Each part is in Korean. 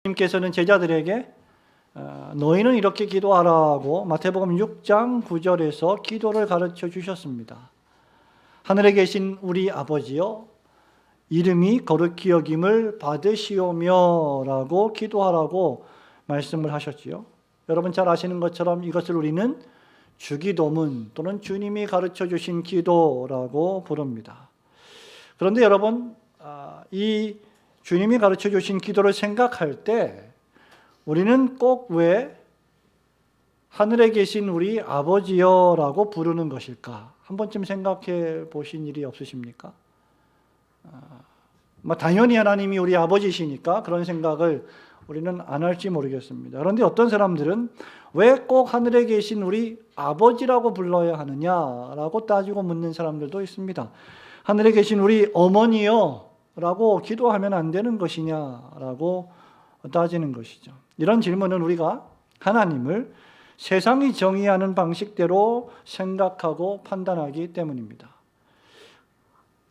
주님께서는 제자들에게 너희는 이렇게 기도하라고 마태복음 6장 9절에서 기도를 가르쳐 주셨습니다. 하늘에 계신 우리 아버지여 이름이 거룩히 여김을 받으시오며 라고 기도하라고 말씀을 하셨지요. 여러분 잘 아시는 것처럼 이것을 우리는 주기도문 또는 주님이 가르쳐 주신 기도라고 부릅니다. 그런데 여러분 이 주님이 가르쳐 주신 기도를 생각할 때 우리는 꼭 왜 하늘에 계신 우리 아버지여라고 부르는 것일까? 한 번쯤 생각해 보신 일이 없으십니까? 당연히 하나님이 우리 아버지시니까 그런 생각을 우리는 안 할지 모르겠습니다. 그런데 어떤 사람들은 왜 꼭 하늘에 계신 우리 아버지라고 불러야 하느냐라고 따지고 묻는 사람들도 있습니다. 하늘에 계신 우리 어머니여 라고 기도하면 안 되는 것이냐라고 따지는 것이죠. 이런 질문은 우리가 하나님을 세상이 정의하는 방식대로 생각하고 판단하기 때문입니다.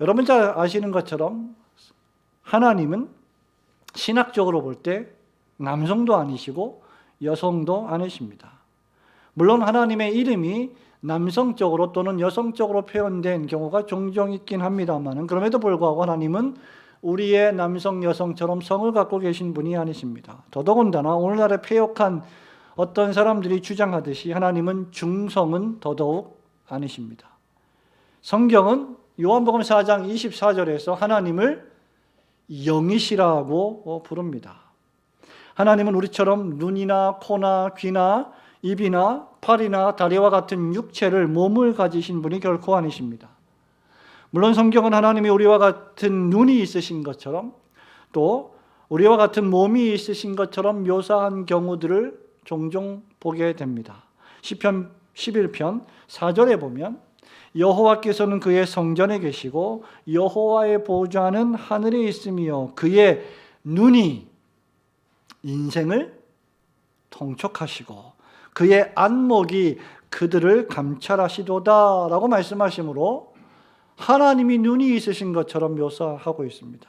여러분 잘 아시는 것처럼 하나님은 신학적으로 볼 때 남성도 아니시고 여성도 아니십니다. 물론 하나님의 이름이 남성적으로 또는 여성적으로 표현된 경우가 종종 있긴 합니다만 그럼에도 불구하고 하나님은 우리의 남성, 여성처럼 성을 갖고 계신 분이 아니십니다. 더더군다나 오늘날에 패역한 어떤 사람들이 주장하듯이 하나님은 중성은 더더욱 아니십니다. 성경은 요한복음 4장 24절에서 하나님을 영이시라고 부릅니다. 하나님은 우리처럼 눈이나 코나 귀나 입이나 팔이나 다리와 같은 육체를 몸을 가지신 분이 결코 아니십니다. 물론 성경은 하나님이 우리와 같은 눈이 있으신 것처럼 또 우리와 같은 몸이 있으신 것처럼 묘사한 경우들을 종종 보게 됩니다. 시편 11편 4절에 보면 여호와께서는 그의 성전에 계시고 여호와의 보좌는 하늘에 있으며 그의 눈이 인생을 통촉하시고 그의 안목이 그들을 감찰하시도다 라고 말씀하시므로 하나님이 눈이 있으신 것처럼 묘사하고 있습니다.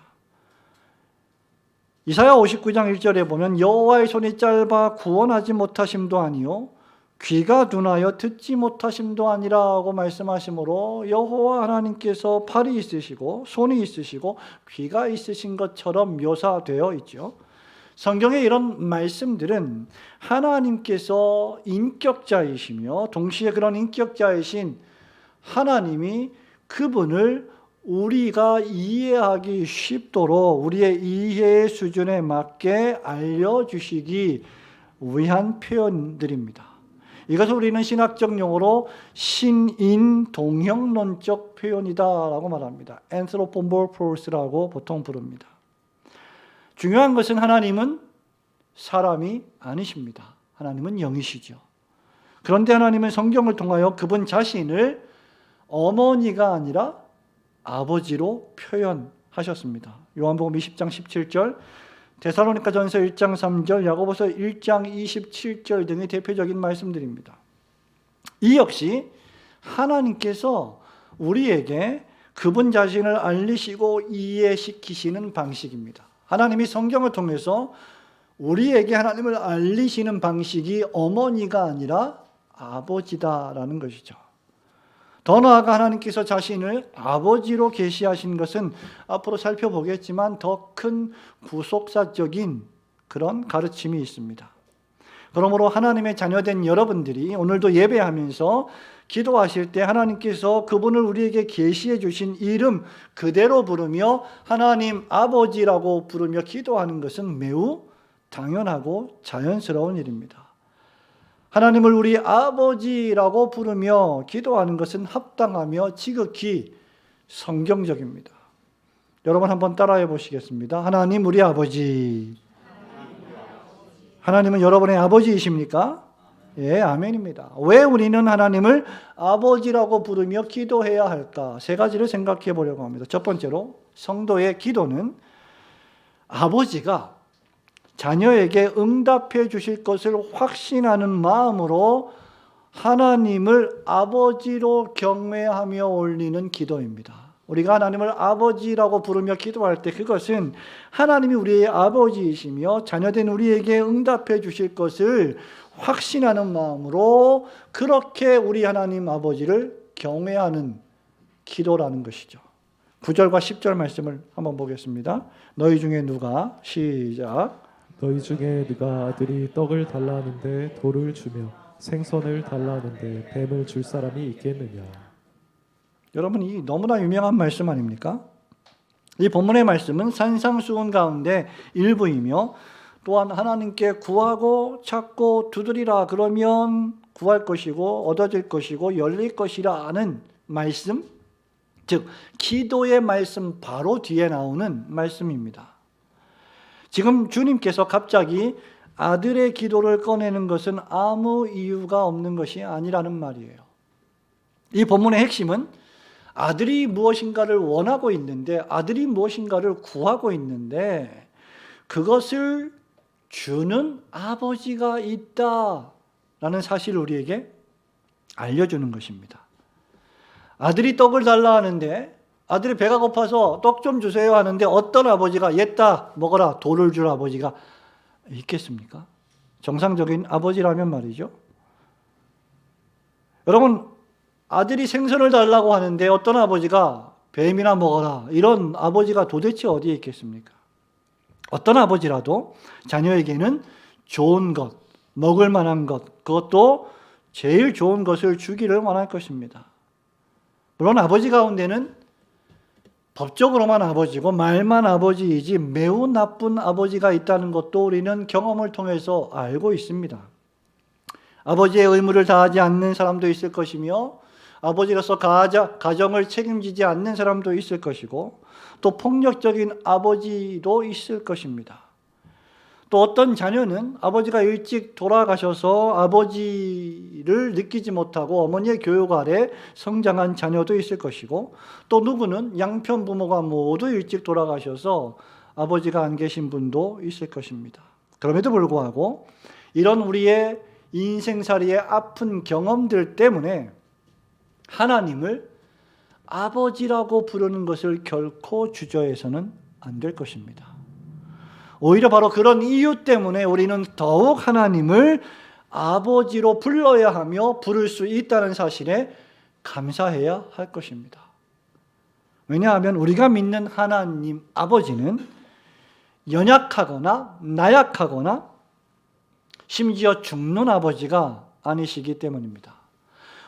이사야 59장 1절에 보면 여호와의 손이 짧아 구원하지 못하심도 아니요 귀가 둔하여 듣지 못하심도 아니라고 말씀하시므로 여호와 하나님께서 팔이 있으시고 손이 있으시고 귀가 있으신 것처럼 묘사되어 있죠. 성경의 이런 말씀들은 하나님께서 인격자이시며 동시에 그런 인격자이신 하나님이 그분을 우리가 이해하기 쉽도록 우리의 이해의 수준에 맞게 알려주시기 위한 표현들입니다. 이것을 우리는 신학적 용어로 신인동형론적 표현이다라고 말합니다. anthropomorphos라고 보통 부릅니다. 중요한 것은 하나님은 사람이 아니십니다. 하나님은 영이시죠. 그런데 하나님은 성경을 통하여 그분 자신을 어머니가 아니라 아버지로 표현하셨습니다. 요한복음 20장 17절, 데살로니가전서 1장 3절, 야고보서 1장 27절 등의 대표적인 말씀들입니다. 이 역시 하나님께서 우리에게 그분 자신을 알리시고 이해시키시는 방식입니다. 하나님이 성경을 통해서 우리에게 하나님을 알리시는 방식이 어머니가 아니라 아버지다라는 것이죠. 더 나아가 하나님께서 자신을 아버지로 계시하신 것은 앞으로 살펴보겠지만 더 큰 구속사적인 그런 가르침이 있습니다. 그러므로 하나님의 자녀된 여러분들이 오늘도 예배하면서 기도하실 때 하나님께서 그분을 우리에게 계시해 주신 이름 그대로 부르며 하나님 아버지라고 부르며 기도하는 것은 매우 당연하고 자연스러운 일입니다. 하나님을 우리 아버지라고 부르며 기도하는 것은 합당하며 지극히 성경적입니다. 여러분 한번 따라해 보시겠습니다. 하나님 우리 아버지. 하나님은 여러분의 아버지이십니까? 예, 아멘입니다. 왜 우리는 하나님을 아버지라고 부르며 기도해야 할까? 세 가지를 생각해 보려고 합니다. 첫 번째로 성도의 기도는 아버지가 자녀에게 응답해 주실 것을 확신하는 마음으로 하나님을 아버지로 경외하며 올리는 기도입니다. 우리가 하나님을 아버지라고 부르며 기도할 때 그것은 하나님이 우리의 아버지이시며 자녀된 우리에게 응답해 주실 것을 확신하는 마음으로 그렇게 우리 하나님 아버지를 경외하는 기도라는 것이죠. 9절과 10절 말씀을 한번 보겠습니다. 너희 중에 누가 시작. 너희 중에 누가 아들이 떡을 달라 하는데 돌을 주며 생선을 달라 하는데 뱀을 줄 사람이 있겠느냐. 여러분, 이 너무나 유명한 말씀 아닙니까? 이 본문의 말씀은 산상수훈 가운데 일부이며 또한 하나님께 구하고 찾고 두드리라 그러면 구할 것이고 얻어질 것이고 열릴 것이라는 말씀, 즉 기도의 말씀 바로 뒤에 나오는 말씀입니다. 지금 주님께서 갑자기 아들의 기도를 꺼내는 것은 아무 이유가 없는 것이 아니라는 말이에요. 이 본문의 핵심은 아들이 무엇인가를 원하고 있는데, 아들이 무엇인가를 구하고 있는데 그것을 주는 아버지가 있다라는 사실을 우리에게 알려주는 것입니다. 아들이 떡을 달라 하는데, 아들이 배가 고파서 떡 좀 주세요 하는데 어떤 아버지가 옛다 먹어라 돌을 줄 아버지가 있겠습니까? 정상적인 아버지라면 말이죠. 여러분, 아들이 생선을 달라고 하는데 어떤 아버지가 뱀이나 먹어라 이런 아버지가 도대체 어디에 있겠습니까? 어떤 아버지라도 자녀에게는 좋은 것, 먹을 만한 것, 그것도 제일 좋은 것을 주기를 원할 것입니다. 물론 아버지 가운데는 법적으로만 아버지고 말만 아버지이지 매우 나쁜 아버지가 있다는 것도 우리는 경험을 통해서 알고 있습니다. 아버지의 의무를 다하지 않는 사람도 있을 것이며 아버지로서 가정을 책임지지 않는 사람도 있을 것이고 또 폭력적인 아버지도 있을 것입니다. 또 어떤 자녀는 아버지가 일찍 돌아가셔서 아버지를 느끼지 못하고 어머니의 교육 아래 성장한 자녀도 있을 것이고 또 누구는 양편 부모가 모두 일찍 돌아가셔서 아버지가 안 계신 분도 있을 것입니다. 그럼에도 불구하고 이런 우리의 인생살이의 아픈 경험들 때문에 하나님을 아버지라고 부르는 것을 결코 주저해서는 안 될 것입니다. 오히려 바로 그런 이유 때문에 우리는 더욱 하나님을 아버지로 불러야 하며 부를 수 있다는 사실에 감사해야 할 것입니다. 왜냐하면 우리가 믿는 하나님 아버지는 연약하거나 나약하거나 심지어 죽는 아버지가 아니시기 때문입니다.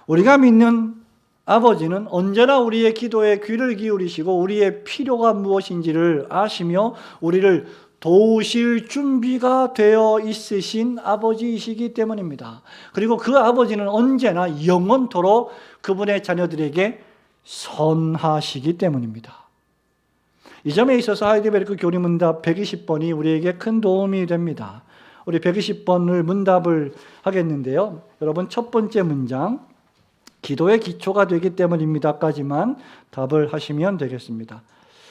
우리가 믿는 아버지는 언제나 우리의 기도에 귀를 기울이시고 우리의 필요가 무엇인지를 아시며 우리를 도우실 준비가 되어 있으신 아버지이시기 때문입니다. 그리고 그 아버지는 언제나 영원토록 그분의 자녀들에게 선하시기 때문입니다. 이 점에 있어서 하이델베르크 교리문답 120번이 우리에게 큰 도움이 됩니다. 우리 120번을 문답을 하겠는데요. 여러분, 첫 번째 문장, 기도의 기초가 되기 때문입니다까지만 답을 하시면 되겠습니다.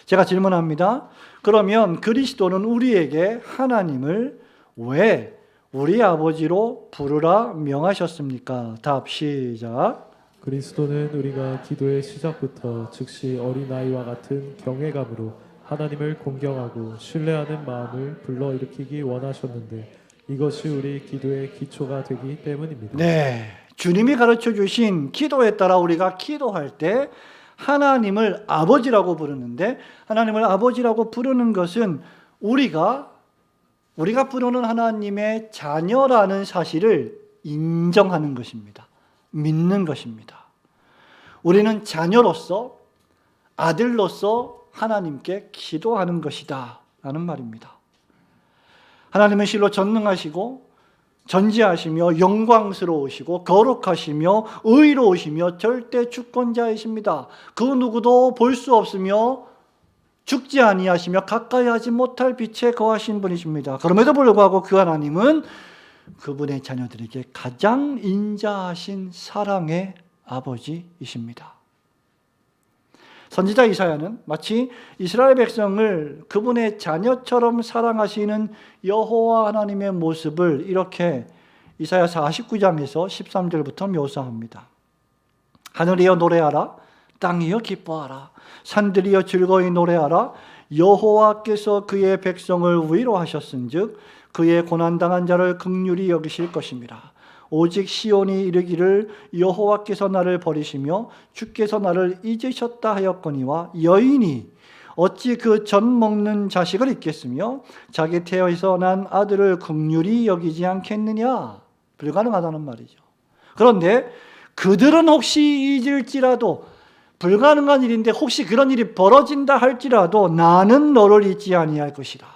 제가 질문합니다. 그러면 그리스도는 우리에게 하나님을 왜 우리 아버지로 부르라 명하셨습니까? 답 시작. 그리스도는 우리가 기도의 시작부터 즉시 어린아이와 같은 경외감으로 하나님을 공경하고 신뢰하는 마음을 불러일으키기 원하셨는데 이것이 우리 기도의 기초가 되기 때문입니다. 네, 주님이 가르쳐 주신 기도에 따라 우리가 기도할 때 하나님을 아버지라고 부르는데, 하나님을 아버지라고 부르는 것은 우리가 부르는 하나님의 자녀라는 사실을 인정하는 것입니다. 믿는 것입니다. 우리는 자녀로서, 아들로서 하나님께 기도하는 것이다 라는 말입니다. 하나님은 실로 전능하시고 전지하시며 영광스러우시고 거룩하시며 의로우시며 절대 주권자이십니다. 그 누구도 볼 수 없으며 죽지 아니하시며 가까이 하지 못할 빛에 거하신 분이십니다. 그럼에도 불구하고 그 하나님은 그분의 자녀들에게 가장 인자하신 사랑의 아버지이십니다. 선지자 이사야는 마치 이스라엘 백성을 그분의 자녀처럼 사랑하시는 여호와 하나님의 모습을 이렇게 이사야 49장에서 13절부터 묘사합니다. 하늘이여 노래하라, 땅이여 기뻐하라. 산들이여 즐거이 노래하라. 여호와께서 그의 백성을 위로하셨은즉 그의 고난당한 자를 긍휼히 여기실 것입니다. 오직 시온이 이르기를 여호와께서 나를 버리시며 주께서 나를 잊으셨다 하였거니와 여인이 어찌 그 젖 먹는 자식을 잊겠으며 자기 태에서 난 아들을 긍휼히 여기지 않겠느냐. 불가능하다는 말이죠. 그런데 그들은 혹시 잊을지라도, 불가능한 일인데 혹시 그런 일이 벌어진다 할지라도 나는 너를 잊지 아니할 것이라.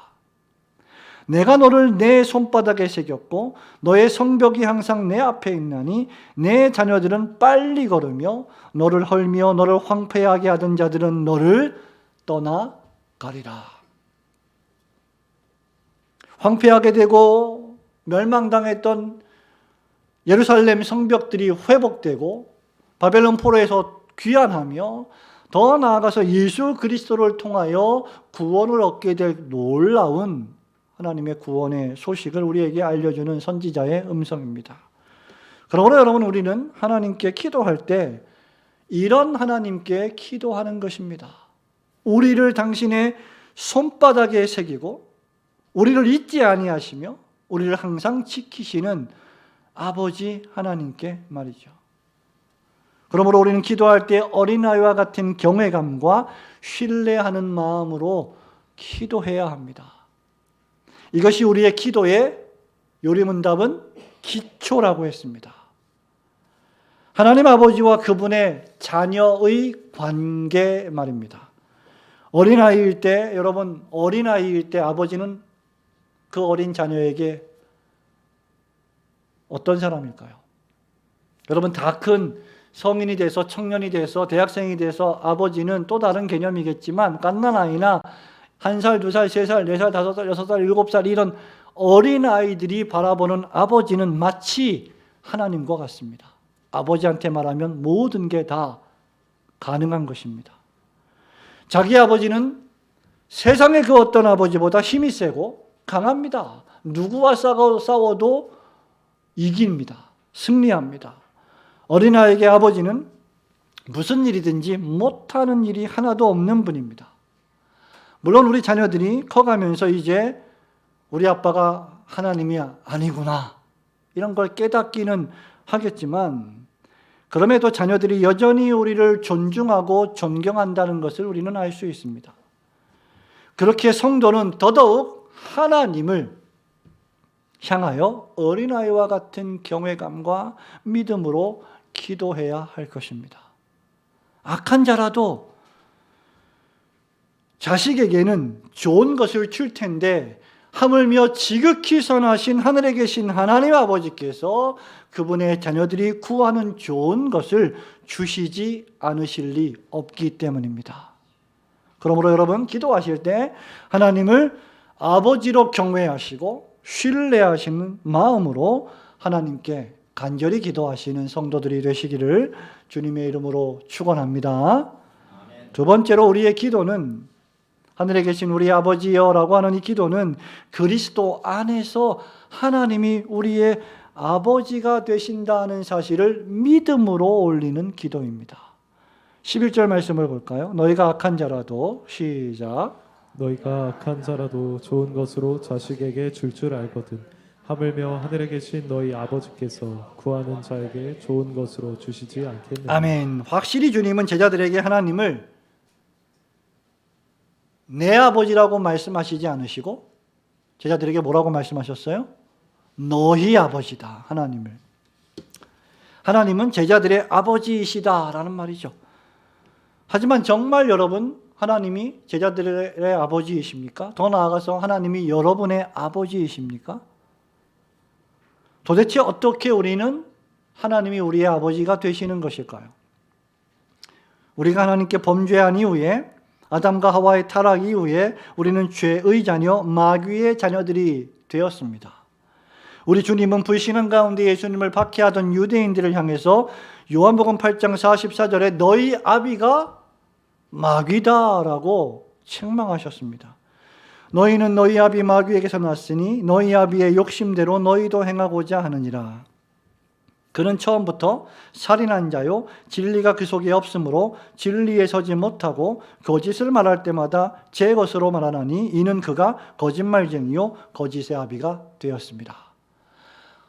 내가 너를 내 손바닥에 새겼고 너의 성벽이 항상 내 앞에 있나니 내 자녀들은 빨리 걸으며 너를 헐며 너를 황폐하게 하던 자들은 너를 떠나가리라. 황폐하게 되고 멸망당했던 예루살렘 성벽들이 회복되고 바벨론 포로에서 귀환하며 더 나아가서 예수 그리스도를 통하여 구원을 얻게 될 놀라운 하나님의 구원의 소식을 우리에게 알려주는 선지자의 음성입니다. 그러므로 여러분, 우리는 하나님께 기도할 때 이런 하나님께 기도하는 것입니다. 우리를 당신의 손바닥에 새기고 우리를 잊지 아니하시며 우리를 항상 지키시는 아버지 하나님께 말이죠. 그러므로 우리는 기도할 때 어린아이와 같은 경외감과 신뢰하는 마음으로 기도해야 합니다. 이것이 우리의 기도의 요리문답은 기초라고 했습니다. 하나님 아버지와 그분의 자녀의 관계 말입니다. 어린아이일 때, 여러분, 어린아이일 때 아버지는 그 어린 자녀에게 어떤 사람일까요? 여러분, 다 큰 성인이 돼서 청년이 돼서 대학생이 돼서 아버지는 또 다른 개념이겠지만 갓난아이나 1살, 2살, 3살, 4살, 5살, 6살, 7살 이런 어린아이들이 바라보는 아버지는 마치 하나님과 같습니다. 아버지한테 말하면 모든 게 다 가능한 것입니다. 자기 아버지는 세상의 그 어떤 아버지보다 힘이 세고 강합니다. 누구와 싸워도 이깁니다. 승리합니다. 어린아이에게 아버지는 무슨 일이든지 못하는 일이 하나도 없는 분입니다. 물론 우리 자녀들이 커가면서 이제 우리 아빠가 하나님이 아니구나 이런 걸 깨닫기는 하겠지만, 그럼에도 자녀들이 여전히 우리를 존중하고 존경한다는 것을 우리는 알 수 있습니다. 그렇게 성도는 더더욱 하나님을 향하여 어린아이와 같은 경외감과 믿음으로 기도해야 할 것입니다. 악한 자라도 자식에게는 좋은 것을 줄 텐데 하물며 지극히 선하신 하늘에 계신 하나님 아버지께서 그분의 자녀들이 구하는 좋은 것을 주시지 않으실 리 없기 때문입니다. 그러므로 여러분, 기도하실 때 하나님을 아버지로 경외하시고 신뢰하시는 마음으로 하나님께 간절히 기도하시는 성도들이 되시기를 주님의 이름으로 축원합니다. 두 번째로, 우리의 기도는, 하늘에 계신 우리 아버지여라고 하는 이 기도는 그리스도 안에서 하나님이 우리의 아버지가 되신다는 사실을 믿음으로 올리는 기도입니다. 11절 말씀을 볼까요? 너희가 악한 자라도, 시작, 너희가 악한 자라도 좋은 것으로 자식에게 줄 줄 알거든 하물며 하늘에 계신 너희 아버지께서 구하는 자에게 좋은 것으로 주시지 않겠느냐. 아멘. 확실히 주님은 제자들에게 하나님을 내 아버지라고 말씀하시지 않으시고 제자들에게 뭐라고 말씀하셨어요? 너희 아버지다. 하나님은 제자들의 아버지이시다라는 말이죠. 하지만 정말 여러분, 하나님이 제자들의 아버지이십니까? 더 나아가서 하나님이 여러분의 아버지이십니까? 도대체 어떻게 우리는 하나님이 우리의 아버지가 되시는 것일까요? 우리가 하나님께 범죄한 이후에, 아담과 하와의 타락 이후에 우리는 죄의 자녀, 마귀의 자녀들이 되었습니다. 우리 주님은 불신앙 가운데 예수님을 박해하던 유대인들을 향해서 요한복음 8장 44절에 너희 아비가 마귀다라고 책망하셨습니다. 너희는 너희 아비 마귀에게서 났으니 너희 아비의 욕심대로 너희도 행하고자 하느니라. 그는 처음부터 살인한 자요 진리가 그 속에 없으므로 진리에 서지 못하고 거짓을 말할 때마다 제 것으로 말하나니 이는 그가 거짓말쟁이요 거짓의 아비가 되었습니다.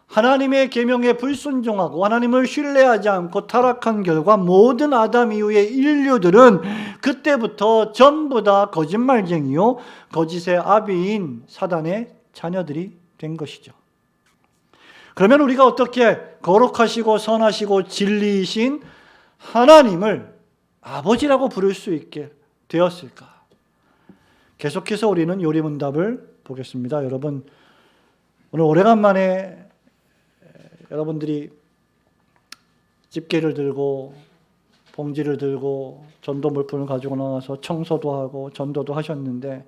하나님의 계명에 불순종하고 하나님을 신뢰하지 않고 타락한 결과 모든 아담 이후의 인류들은 그때부터 전부 다 거짓말쟁이요 거짓의 아비인 사단의 자녀들이 된 것이죠. 그러면 우리가 어떻게 거룩하시고 선하시고 진리이신 하나님을 아버지라고 부를 수 있게 되었을까? 계속해서 우리는 요리문답을 보겠습니다. 여러분, 오늘 오래간만에 여러분들이 집게를 들고 봉지를 들고 전도 물품을 가지고 나와서 청소도 하고 전도도 하셨는데,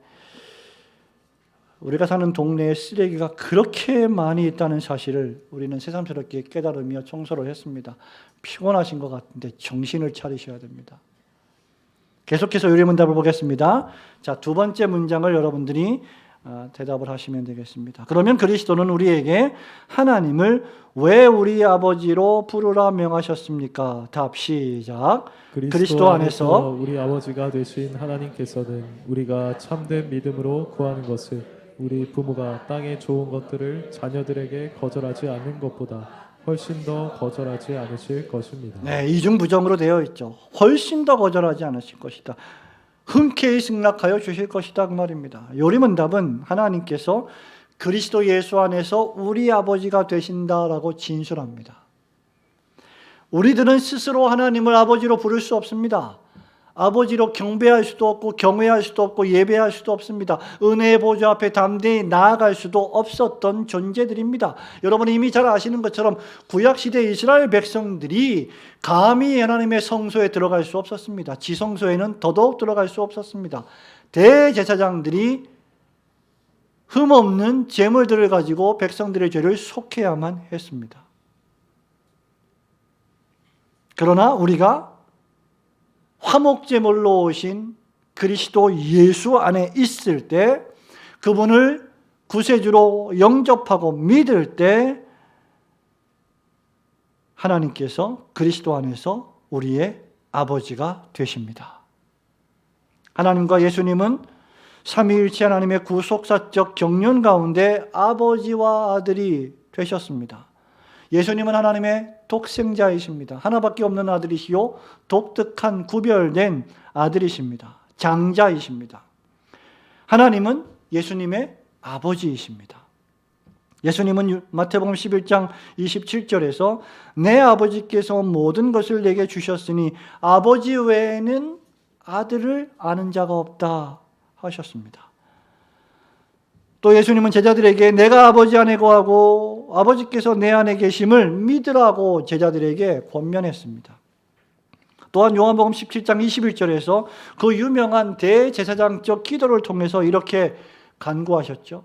우리가 사는 동네에 쓰레기가 그렇게 많이 있다는 사실을 우리는 새삼스럽게 깨달으며 청소를 했습니다. 피곤하신 것 같은데 정신을 차리셔야 됩니다. 계속해서 요리문답을 보겠습니다. 자, 두 번째 문장을 여러분들이 대답을 하시면 되겠습니다. 그러면 그리스도는 우리에게 하나님을 왜 우리 아버지로 부르라 명하셨습니까? 답 시작. 그리스도 안에서 우리 아버지가 되신 하나님께서는 우리가 참된 믿음으로 구하는 것을 우리 부모가 땅의 좋은 것들을 자녀들에게 거절하지 않는 것보다 훨씬 더 거절하지 않으실 것입니다. 네, 이중부정으로 되어 있죠. 훨씬 더 거절하지 않으실 것이다. 흔쾌히 승낙하여 주실 것이다 그 말입니다. 요리문답은 하나님께서 그리스도 예수 안에서 우리 아버지가 되신다라고 진술합니다. 우리들은 스스로 하나님을 아버지로 부를 수 없습니다. 아버지로 경배할 수도 없고 경외할 수도 없고 예배할 수도 없습니다. 은혜의 보좌 앞에 담대히 나아갈 수도 없었던 존재들입니다. 여러분이 이미 잘 아시는 것처럼 구약시대 이스라엘 백성들이 감히 하나님의 성소에 들어갈 수 없었습니다. 지성소에는 더더욱 들어갈 수 없었습니다. 대제사장들이 흠없는 제물들을 가지고 백성들의 죄를 속해야만 했습니다. 그러나 우리가 화목제물로 오신 그리스도 예수 안에 있을 때, 그분을 구세주로 영접하고 믿을 때 하나님께서 그리스도 안에서 우리의 아버지가 되십니다. 하나님과 예수님은 삼위일체 하나님의 구속사적 경륜 가운데 아버지와 아들이 되셨습니다. 예수님은 하나님의 독생자이십니다. 하나밖에 없는 아들이시요 독특한 구별된 아들이십니다. 장자이십니다. 하나님은 예수님의 아버지이십니다. 예수님은 마태복음 11장 27절에서 내 아버지께서 모든 것을 내게 주셨으니 아버지 외에는 아들을 아는 자가 없다 하셨습니다. 또 예수님은 제자들에게 내가 아버지 안에 거하고 아버지께서 내 안에 계심을 믿으라고 제자들에게 권면했습니다. 또한 요한복음 17장 21절에서 그 유명한 대제사장적 기도를 통해서 이렇게 간구하셨죠.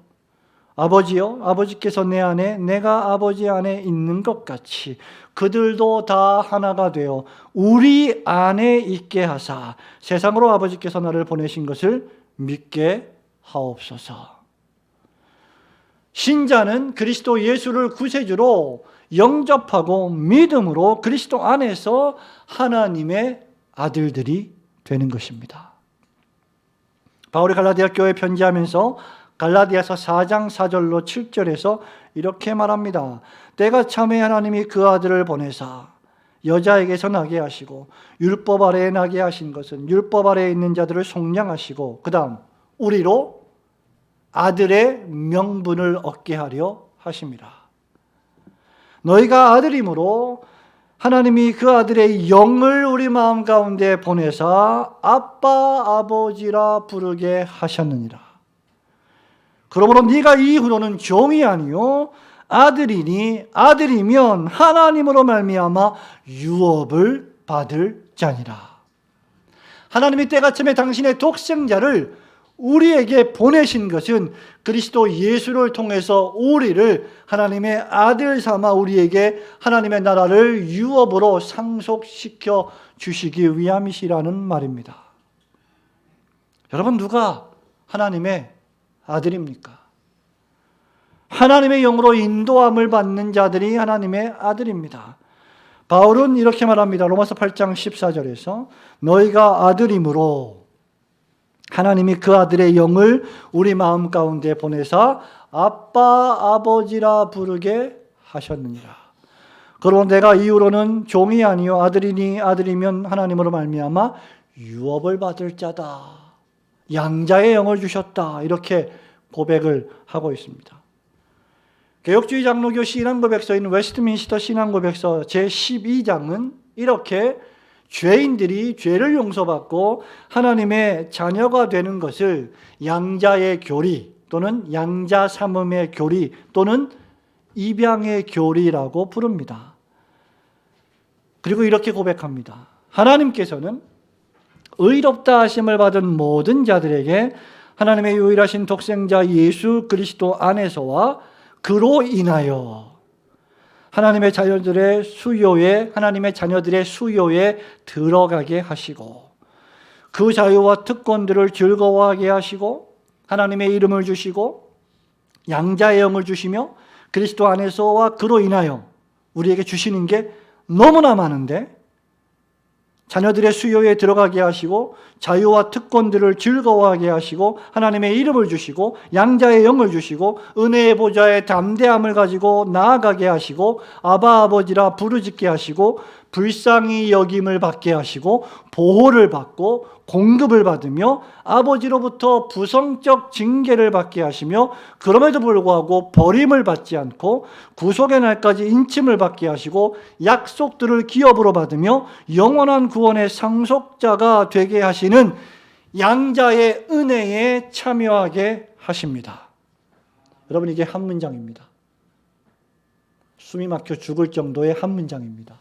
아버지여, 아버지께서 내 안에 내가 아버지 안에 있는 것 같이 그들도 다 하나가 되어 우리 안에 있게 하사 세상으로 아버지께서 나를 보내신 것을 믿게 하옵소서. 신자는 그리스도 예수를 구세주로 영접하고 믿음으로 그리스도 안에서 하나님의 아들들이 되는 것입니다. 바울이 갈라디아 교회에 편지하면서 갈라디아서 4장 4절로 7절에서 이렇게 말합니다. 때가 참에 하나님이 그 아들을 보내사 여자에게서 나게 하시고 율법 아래에 나게 하신 것은 율법 아래에 있는 자들을 속량하시고 그 다음 우리로 아들의 명분을 얻게 하려 하심이라. 너희가 아들이므로 하나님이 그 아들의 영을 우리 마음 가운데 보내사 아빠 아버지라 부르게 하셨느니라. 그러므로 네가 이후로는 종이 아니요 아들이니 아들이면 하나님으로 말미암아 유업을 받을 자니라. 하나님이 때가참에 당신의 독생자를 우리에게 보내신 것은 그리스도 예수를 통해서 우리를 하나님의 아들 삼아 우리에게 하나님의 나라를 유업으로 상속시켜 주시기 위함이시라는 말입니다. 여러분, 누가 하나님의 아들입니까? 하나님의 영으로 인도함을 받는 자들이 하나님의 아들입니다. 바울은 이렇게 말합니다. 로마서 8장 14절에서 너희가 아들이므로 하나님이 그 아들의 영을 우리 마음 가운데 보내사 아빠 아버지라 부르게 하셨느니라. 그러므로 내가 이후로는 종이 아니요 아들이니 아들이면 하나님으로 말미암아 유업을 받을 자다. 양자의 영을 주셨다. 이렇게 고백을 하고 있습니다. 개혁주의 장로교 신앙고백서인 웨스트민스터 신앙고백서 제12장은 이렇게 죄인들이 죄를 용서받고 하나님의 자녀가 되는 것을 양자의 교리 또는 양자 삼음의 교리 또는 입양의 교리라고 부릅니다. 그리고 이렇게 고백합니다. 하나님께서는 의롭다 하심을 받은 모든 자들에게 하나님의 유일하신 독생자 예수 그리스도 안에서와 그로 인하여 하나님의 자녀들의 수요에 들어가게 하시고 그 자유와 특권들을 즐거워하게 하시고 하나님의 이름을 주시고 양자의 영을 주시며 그리스도 안에서와 그로 인하여 우리에게 주시는 게 너무나 많은데 자녀들의 수요에 들어가게 하시고 자유와 특권들을 즐거워하게 하시고 하나님의 이름을 주시고 양자의 영을 주시고 은혜의 보좌에 담대함을 가지고 나아가게 하시고 아바 아버지라 부르짖게 하시고 불쌍히 여김을 받게 하시고 보호를 받고 공급을 받으며 아버지로부터 부성적 징계를 받게 하시며 그럼에도 불구하고 버림을 받지 않고 구속의 날까지 인침을 받게 하시고 약속들을 기업으로 받으며 영원한 구원의 상속자가 되게 하시는 양자의 은혜에 참여하게 하십니다. 여러분, 이게 한 문장입니다. 숨이 막혀 죽을 정도의 한 문장입니다.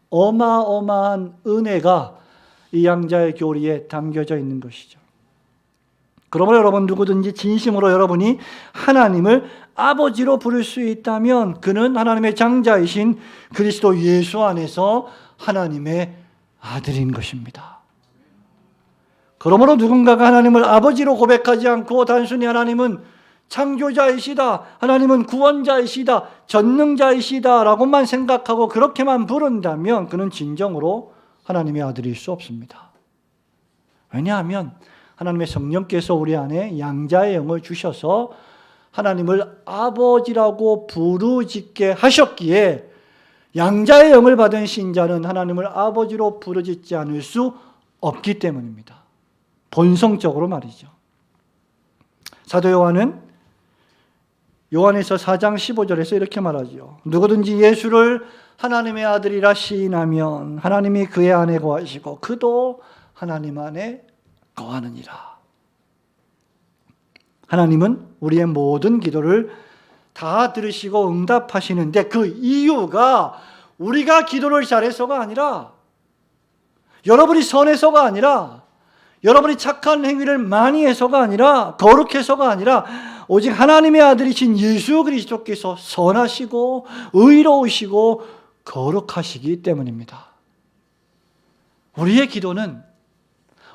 어마어마한 은혜가 이 양자의 교리에 담겨져 있는 것이죠. 그러므로 여러분, 누구든지 진심으로 여러분이 하나님을 아버지로 부를 수 있다면 그는 하나님의 장자이신 그리스도 예수 안에서 하나님의 아들인 것입니다. 그러므로 누군가가 하나님을 아버지로 고백하지 않고 단순히 하나님은 창조자이시다, 하나님은 구원자이시다, 전능자이시다 라고만 생각하고 그렇게만 부른다면 그는 진정으로 하나님의 아들일 수 없습니다. 왜냐하면 하나님의 성령께서 우리 안에 양자의 영을 주셔서 하나님을 아버지라고 부르짖게 하셨기에 양자의 영을 받은 신자는 하나님을 아버지로 부르짖지 않을 수 없기 때문입니다. 본성적으로 말이죠. 사도 요한은 요한에서 4장 15절에서 이렇게 말하죠. 누구든지 예수를 하나님의 아들이라 시인하면 하나님이 그의 안에 거하시고 그도 하나님 안에 거하느니라. 하나님은 우리의 모든 기도를 다 들으시고 응답하시는데 그 이유가 우리가 기도를 잘해서가 아니라, 여러분이 선해서가 아니라, 여러분이 착한 행위를 많이 해서가 아니라, 거룩해서가 아니라 오직 하나님의 아들이신 예수 그리스도께서 선하시고 의로우시고 거룩하시기 때문입니다. 우리의 기도는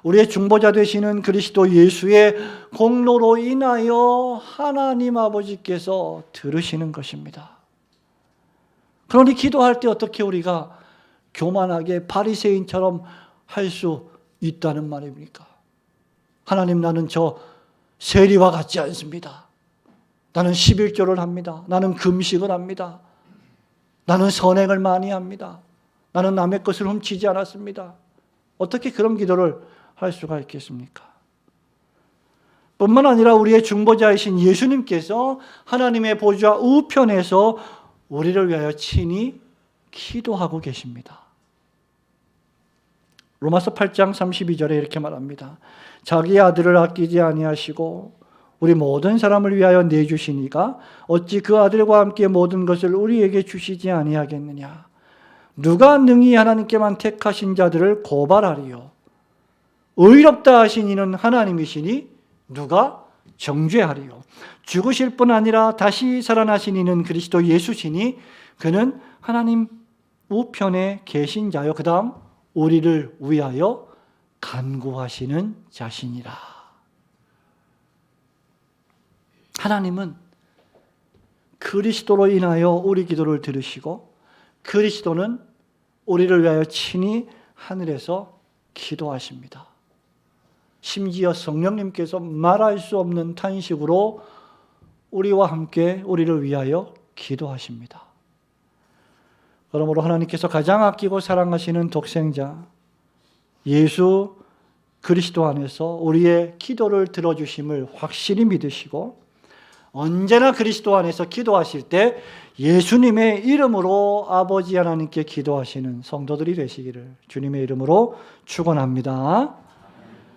우리의 중보자 되시는 그리스도 예수의 공로로 인하여 하나님 아버지께서 들으시는 것입니다. 그러니 기도할 때 어떻게 우리가 교만하게 바리새인처럼 할 수 있다는 말입니까? 하나님, 나는 저 세리와 같지 않습니다. 나는 11조를 합니다. 나는 금식을 합니다. 나는 선행을 많이 합니다. 나는 남의 것을 훔치지 않았습니다. 어떻게 그런 기도를 할 수가 있겠습니까? 뿐만 아니라 우리의 중보자이신 예수님께서 하나님의 보좌 우편에서 우리를 위하여 친히 기도하고 계십니다. 로마서 8장 32절에 이렇게 말합니다. 자기 아들을 아끼지 아니하시고 우리 모든 사람을 위하여 내주시니가 어찌 그 아들과 함께 모든 것을 우리에게 주시지 아니하겠느냐. 누가 능히 하나님께만 택하신 자들을 고발하리요. 의롭다 하신 이는 하나님이시니 누가 정죄하리요. 죽으실 뿐 아니라 다시 살아나신 이는 그리스도 예수시니 그는 하나님 우편에 계신 자요. 그 다음 우리를 위하여 간구하시는 자신이라. 하나님은 그리스도로 인하여 우리 기도를 들으시고 그리스도는 우리를 위하여 친히 하늘에서 기도하십니다. 심지어 성령님께서 말할 수 없는 탄식으로 우리와 함께 우리를 위하여 기도하십니다. 그러므로 하나님께서 가장 아끼고 사랑하시는 독생자 예수 그리스도 안에서 우리의 기도를 들어주심을 확실히 믿으시고 언제나 그리스도 안에서 기도하실 때 예수님의 이름으로 아버지 하나님께 기도하시는 성도들이 되시기를 주님의 이름으로 축원합니다.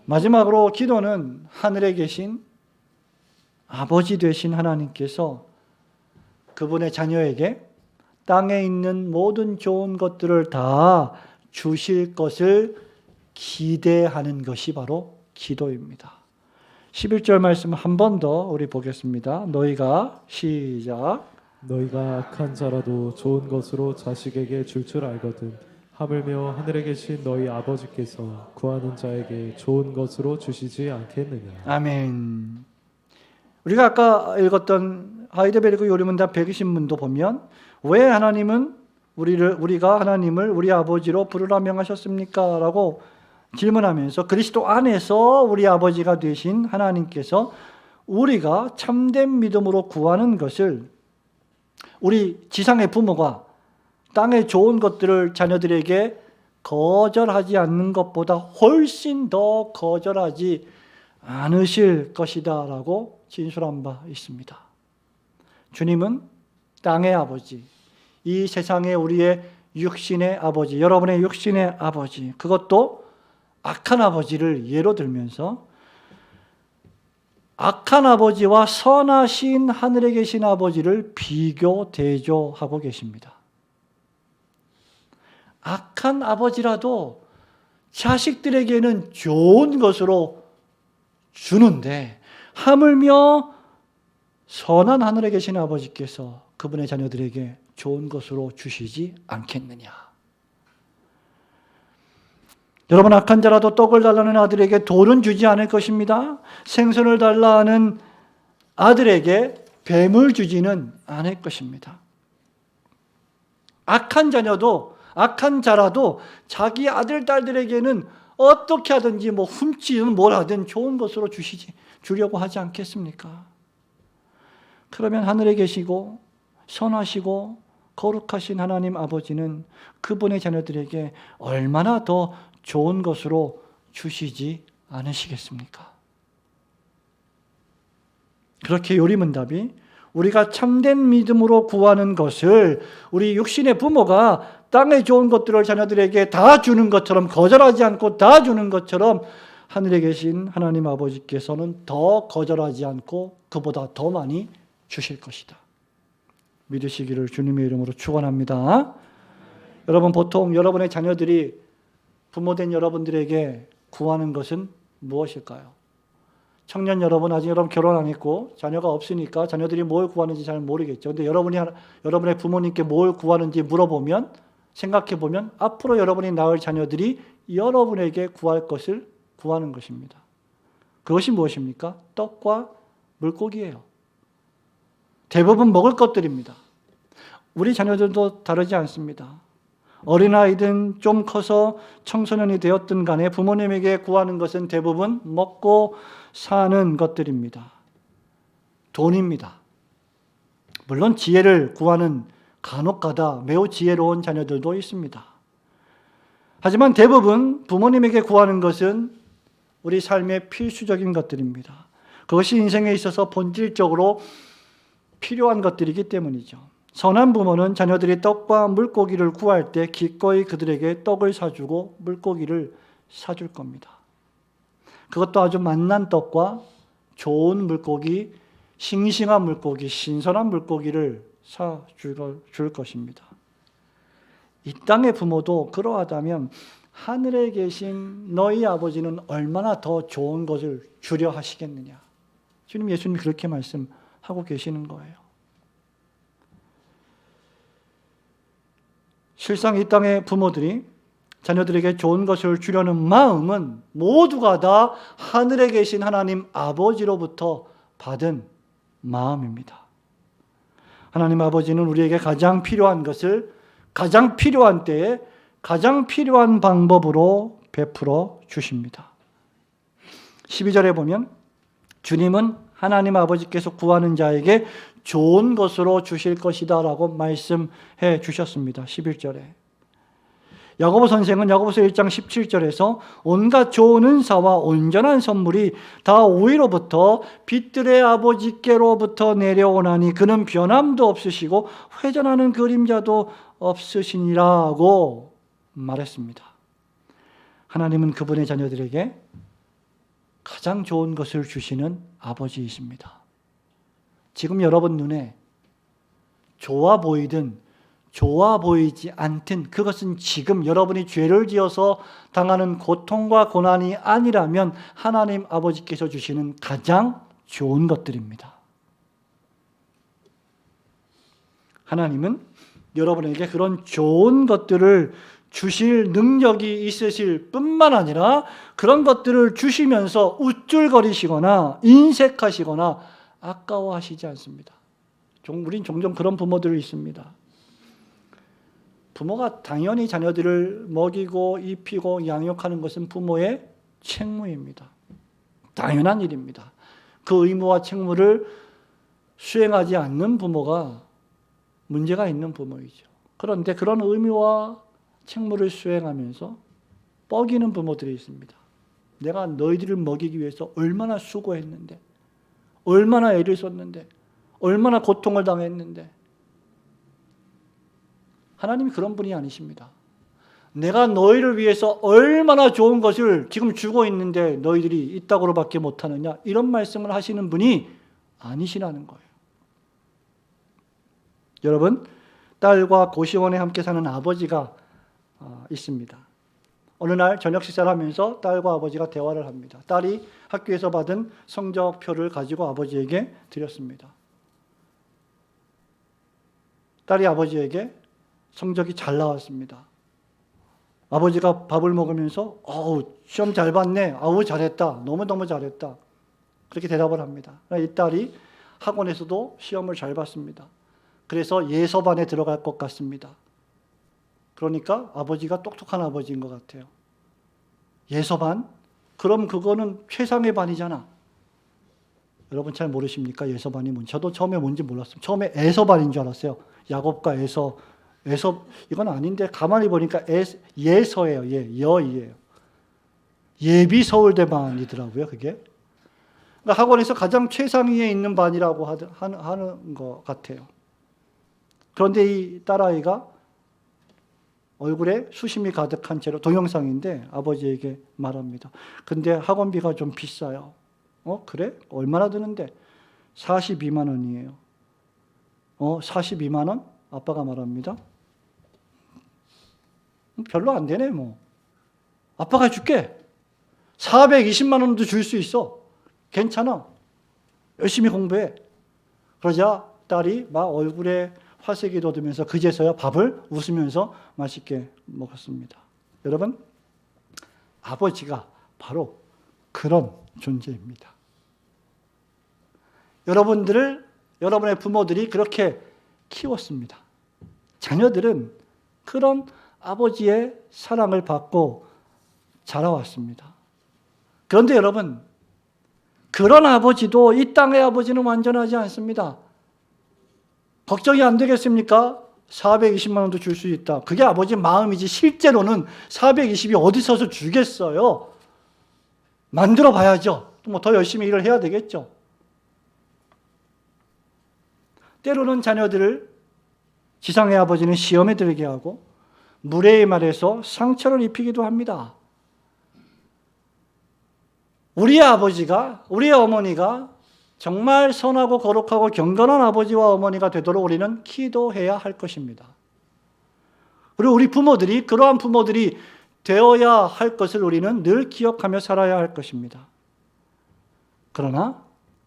마지막으로 기도는 하늘에 계신 아버지 되신 하나님께서 그분의 자녀에게 땅에 있는 모든 좋은 것들을 다 주실 것을 기대하는 것이 바로 기도입니다. 11절 말씀 한 번 더 우리 보겠습니다. 너희가 시작. 너희가 악한 자라도 좋은 것으로 자식에게 줄 알거든 하물며 하늘에 계신 너희 아버지께서 구하는 자에게 좋은 것으로 주시지 않겠느냐. 아멘. 우리가 아까 읽었던 하이델베르크 요리문답 120문도 보면 왜 하나님은 우리가 하나님을 우리 아버지로 부르라 명하셨습니까? 라고 질문하면서 그리스도 안에서 우리 아버지가 되신 하나님께서 우리가 참된 믿음으로 구하는 것을 우리 지상의 부모가 땅의 좋은 것들을 자녀들에게 거절하지 않는 것보다 훨씬 더 거절하지 않으실 것이다 라고 진술한 바 있습니다. 주님은 땅의 아버지, 이 세상의 우리의 육신의 아버지, 여러분의 육신의 아버지, 그것도 악한 아버지를 예로 들면서 악한 아버지와 선하신 하늘에 계신 아버지를 비교 대조하고 계십니다. 악한 아버지라도 자식들에게는 좋은 것으로 주는데 하물며 선한 하늘에 계신 아버지께서 그분의 자녀들에게 좋은 것으로 주시지 않겠느냐. 여러분, 악한 자라도 떡을 달라는 아들에게 돌은 주지 않을 것입니다. 생선을 달라 하는 아들에게 뱀을 주지는 않을 것입니다. 악한 자라도 자기 아들, 딸들에게는 어떻게 하든지 훔치든 뭘 하든 좋은 것으로 주려고 하지 않겠습니까? 그러면 하늘에 계시고 선하시고 거룩하신 하나님 아버지는 그분의 자녀들에게 얼마나 더 좋은 것으로 주시지 않으시겠습니까? 그렇게 요리문답이 우리가 참된 믿음으로 구하는 것을 우리 육신의 부모가 땅의 좋은 것들을 자녀들에게 다 주는 것처럼, 거절하지 않고 다 주는 것처럼 하늘에 계신 하나님 아버지께서는 더 거절하지 않고 그보다 더 많이 주실 것이다. 믿으시기를 주님의 이름으로 축원합니다. 여러분, 보통 여러분의 자녀들이 부모된 여러분들에게 구하는 것은 무엇일까요? 청년 여러분, 아직 여러분 결혼 안 했고 자녀가 없으니까 자녀들이 뭘 구하는지 잘 모르겠죠. 근데 여러분의 부모님께 뭘 구하는지 물어보면, 생각해보면 앞으로 여러분이 낳을 자녀들이 여러분에게 구할 것을 구하는 것입니다. 그것이 무엇입니까? 떡과 물고기예요. 대부분 먹을 것들입니다. 우리 자녀들도 다르지 않습니다. 어린아이든 좀 커서 청소년이 되었든 간에 부모님에게 구하는 것은 대부분 먹고 사는 것들입니다. 돈입니다. 물론 지혜를 구하는 간혹가다 매우 지혜로운 자녀들도 있습니다. 하지만 대부분 부모님에게 구하는 것은 우리 삶의 필수적인 것들입니다. 그것이 인생에 있어서 본질적으로 필요한 것들이기 때문이죠. 선한 부모는 자녀들이 떡과 물고기를 구할 때 기꺼이 그들에게 떡을 사주고 물고기를 사줄 겁니다. 그것도 아주 맛난 떡과 좋은 물고기, 싱싱한 물고기, 신선한 물고기를 사줄 것입니다. 이 땅의 부모도 그러하다면 하늘에 계신 너희 아버지는 얼마나 더 좋은 것을 주려 하시겠느냐. 주님, 예수님이 그렇게 말씀하고 계시는 거예요. 실상 이 땅의 부모들이 자녀들에게 좋은 것을 주려는 마음은 모두가 다 하늘에 계신 하나님 아버지로부터 받은 마음입니다. 하나님 아버지는 우리에게 가장 필요한 것을 가장 필요한 때에 가장 필요한 방법으로 베풀어 주십니다. 12절에 보면 주님은 하나님 아버지께서 구하는 자에게 좋은 것으로 주실 것이다 라고 말씀해 주셨습니다. 11절에. 야고보 선생은 야고보서 1장 17절에서 온갖 좋은 은사와 온전한 선물이 다 위로부터 빛들의 아버지께로부터 내려오나니 그는 변함도 없으시고 회전하는 그림자도 없으시니라고 말했습니다. 하나님은 그분의 자녀들에게 가장 좋은 것을 주시는 아버지이십니다. 지금 여러분 눈에 좋아 보이든 좋아 보이지 않든 그것은 지금 여러분이 죄를 지어서 당하는 고통과 고난이 아니라면 하나님 아버지께서 주시는 가장 좋은 것들입니다. 하나님은 여러분에게 그런 좋은 것들을 주실 능력이 있으실 뿐만 아니라 그런 것들을 주시면서 우쭐거리시거나 인색하시거나 아까워하시지 않습니다. 우린 종종 그런 부모들이 있습니다. 부모가 당연히 자녀들을 먹이고 입히고 양육하는 것은 부모의 책무입니다. 당연한 일입니다. 그 의무와 책무를 수행하지 않는 부모가 문제가 있는 부모이죠. 그런데 그런 의무와 책무를 수행하면서 뻐기는 부모들이 있습니다. 내가 너희들을 먹이기 위해서 얼마나 수고했는데, 얼마나 애를 썼는데, 얼마나 고통을 당했는데. 하나님이 그런 분이 아니십니다. 내가 너희를 위해서 얼마나 좋은 것을 지금 주고 있는데 너희들이 이따구로밖에 못하느냐, 이런 말씀을 하시는 분이 아니시라는 거예요. 여러분, 딸과 고시원에 함께 사는 아버지가 있습니다. 어느 날 저녁 식사를 하면서 딸과 아버지가 대화를 합니다. 딸이 학교에서 받은 성적표를 가지고 아버지에게 드렸습니다. 딸이 아버지에게 성적이 잘 나왔습니다. 아버지가 밥을 먹으면서 시험 잘 봤네. 잘했다. 너무너무 잘했다. 그렇게 대답을 합니다. 이 딸이 학원에서도 시험을 잘 봤습니다. 그래서 예서반에 들어갈 것 같습니다. 그러니까 아버지가 똑똑한 아버지인 것 같아요. 예서반? 그럼 그거는 최상의 반이잖아. 여러분 잘 모르십니까? 예서반이 뭔지. 저도 처음에 뭔지 몰랐어요. 처음에 에서반인 줄 알았어요. 야곱과 에서 이건 아닌데 가만히 보니까 예서예요. 여이에요. 예비 서울대반이더라고요. 그게. 그러니까 학원에서 가장 최상위에 있는 반이라고 하는 것 같아요. 그런데 이 딸아이가 얼굴에 수심이 가득한 채로 동영상인데 아버지에게 말합니다. 근데 학원비가 좀 비싸요. 그래? 얼마나 드는데? 42만 원이에요. 42만 원? 아빠가 말합니다. 별로 안 되네 뭐. 아빠가 줄게. 420만 원도 줄 수 있어. 괜찮아. 열심히 공부해. 그러자 딸이 막 얼굴에 화색이 돋으면서 그제서야 밥을 웃으면서 맛있게 먹었습니다. 여러분, 아버지가 바로 그런 존재입니다. 여러분의 부모들이 그렇게 키웠습니다. 자녀들은 그런 아버지의 사랑을 받고 자라왔습니다. 그런데 여러분, 그런 아버지도 이 땅의 아버지는 완전하지 않습니다. 걱정이 안 되겠습니까? 420만 원도 줄 수 있다. 그게 아버지 마음이지 실제로는 420이 어디서 주겠어요? 만들어 봐야죠. 더 열심히 일을 해야 되겠죠. 때로는 자녀들을 지상의 아버지는 시험에 들게 하고 무례히 말해서 상처를 입히기도 합니다. 우리의 아버지가, 우리의 어머니가 정말 선하고 거룩하고 경건한 아버지와 어머니가 되도록 우리는 기도해야 할 것입니다. 그리고 우리 부모들이 그러한 부모들이 되어야 할 것을 우리는 늘 기억하며 살아야 할 것입니다. 그러나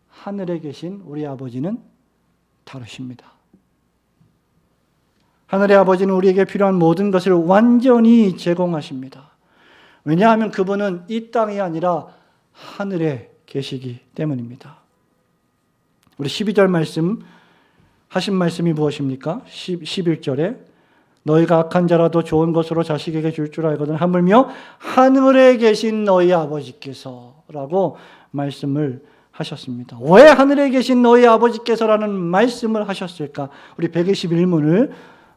하늘에 계신 우리 아버지는 다르십니다. 하늘의 아버지는 우리에게 필요한 모든 것을 완전히 제공하십니다. 왜냐하면 그분은 이 땅이 아니라 하늘에 계시기 때문입니다. 우리 12절 말씀 하신 말씀이 무엇입니까? 11절에 너희가 악한 자라도 좋은 것으로 자식에게 줄 줄 알거든 하물며 하늘에 계신 너희 아버지께서라고 말씀을 하셨습니다. 왜 하늘에 계신 너희 아버지께서라는 말씀을 하셨을까? 우리 121문을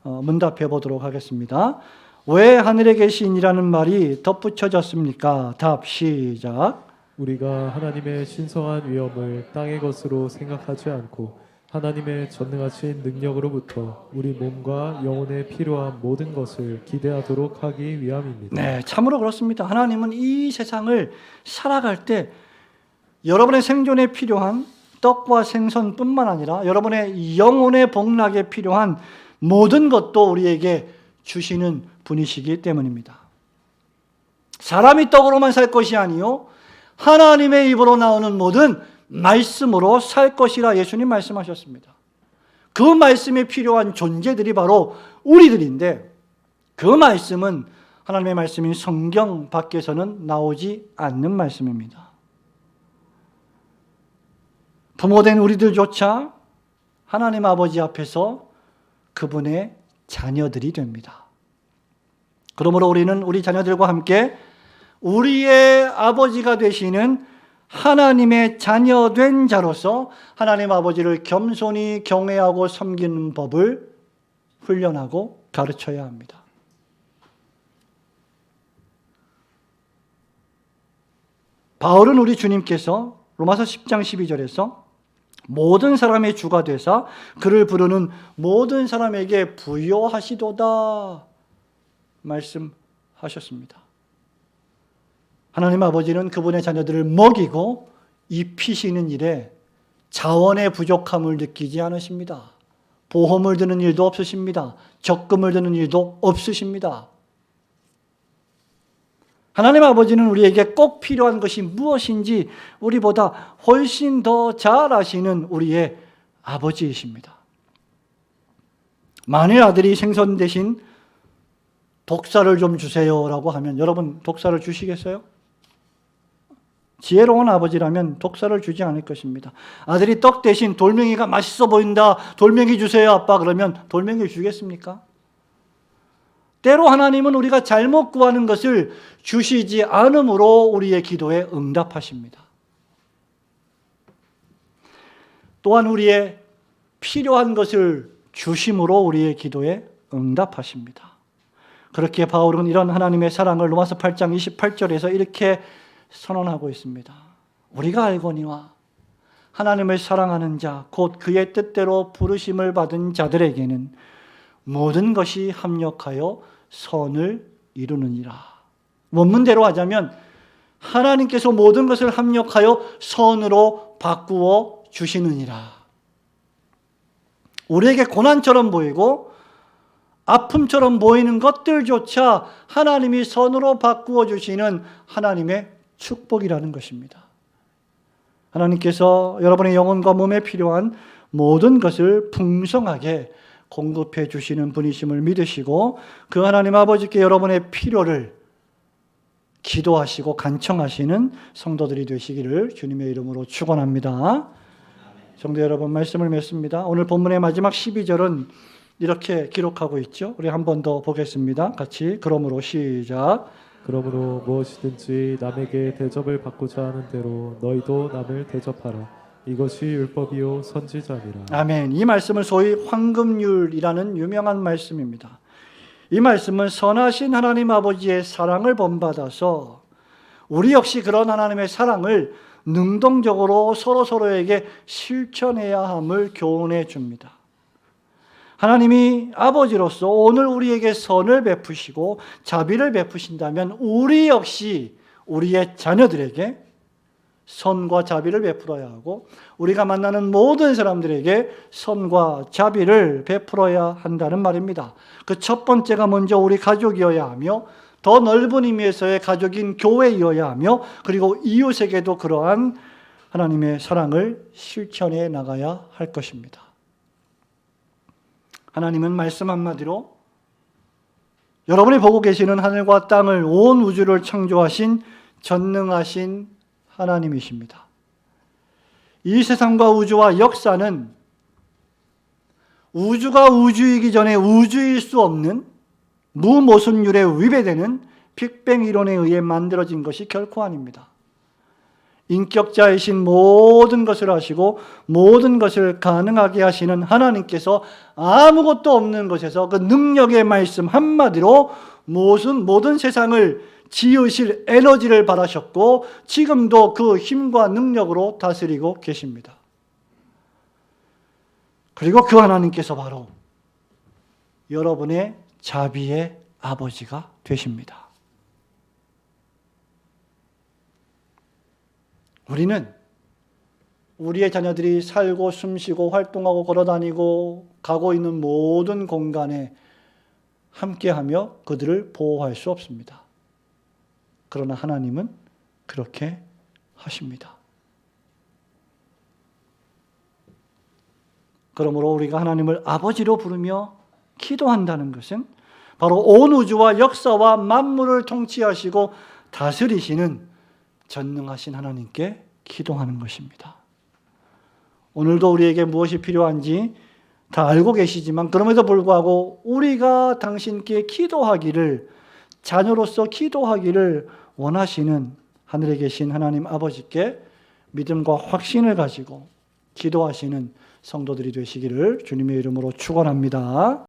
문답해 보도록 하겠습니다. 왜 하늘에 계신이라는 말이 덧붙여졌습니까? 답 시작. 우리가 하나님의 신성한 위엄을 땅의 것으로 생각하지 않고 하나님의 전능하신 능력으로부터 우리 몸과 영혼에 필요한 모든 것을 기대하도록 하기 위함입니다. 네, 참으로 그렇습니다. 하나님은 이 세상을 살아갈 때 여러분의 생존에 필요한 떡과 생선뿐만 아니라 여러분의 영혼의 복락에 필요한 모든 것도 우리에게 주시는 분이시기 때문입니다. 사람이 떡으로만 살 것이 아니요 하나님의 입으로 나오는 모든 말씀으로 살 것이라 예수님 말씀하셨습니다. 그 말씀에 필요한 존재들이 바로 우리들인데 그 말씀은 하나님의 말씀인 성경 밖에서는 나오지 않는 말씀입니다. 부모된 우리들조차 하나님 아버지 앞에서 그분의 자녀들이 됩니다. 그러므로 우리는 우리 자녀들과 함께 우리의 아버지가 되시는 하나님의 자녀된 자로서 하나님 아버지를 겸손히 경외하고 섬기는 법을 훈련하고 가르쳐야 합니다. 바울은 우리 주님께서 로마서 10장 12절에서 모든 사람의 주가 되사 그를 부르는 모든 사람에게 부요하시도다 말씀하셨습니다. 하나님 아버지는 그분의 자녀들을 먹이고 입히시는 일에 자원의 부족함을 느끼지 않으십니다. 보험을 드는 일도 없으십니다. 적금을 드는 일도 없으십니다. 하나님 아버지는 우리에게 꼭 필요한 것이 무엇인지 우리보다 훨씬 더 잘 아시는 우리의 아버지이십니다. 만일 아들이 생선 대신 독사를 좀 주세요라고 하면 여러분 독사를 주시겠어요? 지혜로운 아버지라면 독사를 주지 않을 것입니다. 아들이 떡 대신 돌멩이가 맛있어 보인다. 돌멩이 주세요 아빠 그러면 돌멩이 주겠습니까? 때로 하나님은 우리가 잘못 구하는 것을 주시지 않음으로 우리의 기도에 응답하십니다. 또한 우리의 필요한 것을 주심으로 우리의 기도에 응답하십니다. 그렇게 바울은 이런 하나님의 사랑을 로마서 8장 28절에서 이렇게 선언하고 있습니다. 우리가 알거니와 하나님을 사랑하는 자, 곧 그의 뜻대로 부르심을 받은 자들에게는 모든 것이 합력하여 선을 이루느니라. 원문대로 하자면 하나님께서 모든 것을 합력하여 선으로 바꾸어 주시느니라. 우리에게 고난처럼 보이고 아픔처럼 보이는 것들조차 하나님이 선으로 바꾸어 주시는 하나님의 축복이라는 것입니다. 하나님께서 여러분의 영혼과 몸에 필요한 모든 것을 풍성하게 공급해 주시는 분이심을 믿으시고 그 하나님 아버지께 여러분의 필요를 기도하시고 간청하시는 성도들이 되시기를 주님의 이름으로 축원합니다. 성도 여러분, 말씀을 맺습니다. 오늘 본문의 마지막 12절은 이렇게 기록하고 있죠. 우리 한 번 더 보겠습니다. 같이 그러므로 시작. 그러므로 무엇이든지 남에게 대접을 받고자 하는 대로 너희도 남을 대접하라. 이것이 율법이요 선지자니라. 아멘. 이 말씀은 소위 황금률이라는 유명한 말씀입니다. 이 말씀은 선하신 하나님 아버지의 사랑을 본받아서 우리 역시 그런 하나님의 사랑을 능동적으로 서로에게 실천해야 함을 교훈해 줍니다. 하나님이 아버지로서 오늘 우리에게 선을 베푸시고 자비를 베푸신다면 우리 역시 우리의 자녀들에게 선과 자비를 베풀어야 하고 우리가 만나는 모든 사람들에게 선과 자비를 베풀어야 한다는 말입니다. 그 첫 번째가 먼저 우리 가족이어야 하며 더 넓은 의미에서의 가족인 교회이어야 하며 그리고 이웃에게도 그러한 하나님의 사랑을 실천해 나가야 할 것입니다. 하나님은 말씀 한마디로 여러분이 보고 계시는 하늘과 땅을 온 우주를 창조하신 전능하신 하나님이십니다. 이 세상과 우주와 역사는 우주가 우주이기 전에 우주일 수 없는 무모순율에 위배되는 빅뱅 이론에 의해 만들어진 것이 결코 아닙니다. 인격자이신 모든 것을 하시고 모든 것을 가능하게 하시는 하나님께서 아무것도 없는 것에서 그 능력의 말씀 한마디로 모든 세상을 지으실 에너지를 받으셨고 지금도 그 힘과 능력으로 다스리고 계십니다. 그리고 그 하나님께서 바로 여러분의 자비의 아버지가 되십니다. 우리는 우리의 자녀들이 살고 숨쉬고 활동하고 걸어다니고 가고 있는 모든 공간에 함께하며 그들을 보호할 수 없습니다. 그러나 하나님은 그렇게 하십니다. 그러므로 우리가 하나님을 아버지로 부르며 기도한다는 것은 바로 온 우주와 역사와 만물을 통치하시고 다스리시는 전능하신 하나님께 기도하는 것입니다. 오늘도 우리에게 무엇이 필요한지 다 알고 계시지만 그럼에도 불구하고 우리가 당신께 기도하기를, 자녀로서 기도하기를 원하시는 하늘에 계신 하나님 아버지께 믿음과 확신을 가지고 기도하시는 성도들이 되시기를 주님의 이름으로 축원합니다.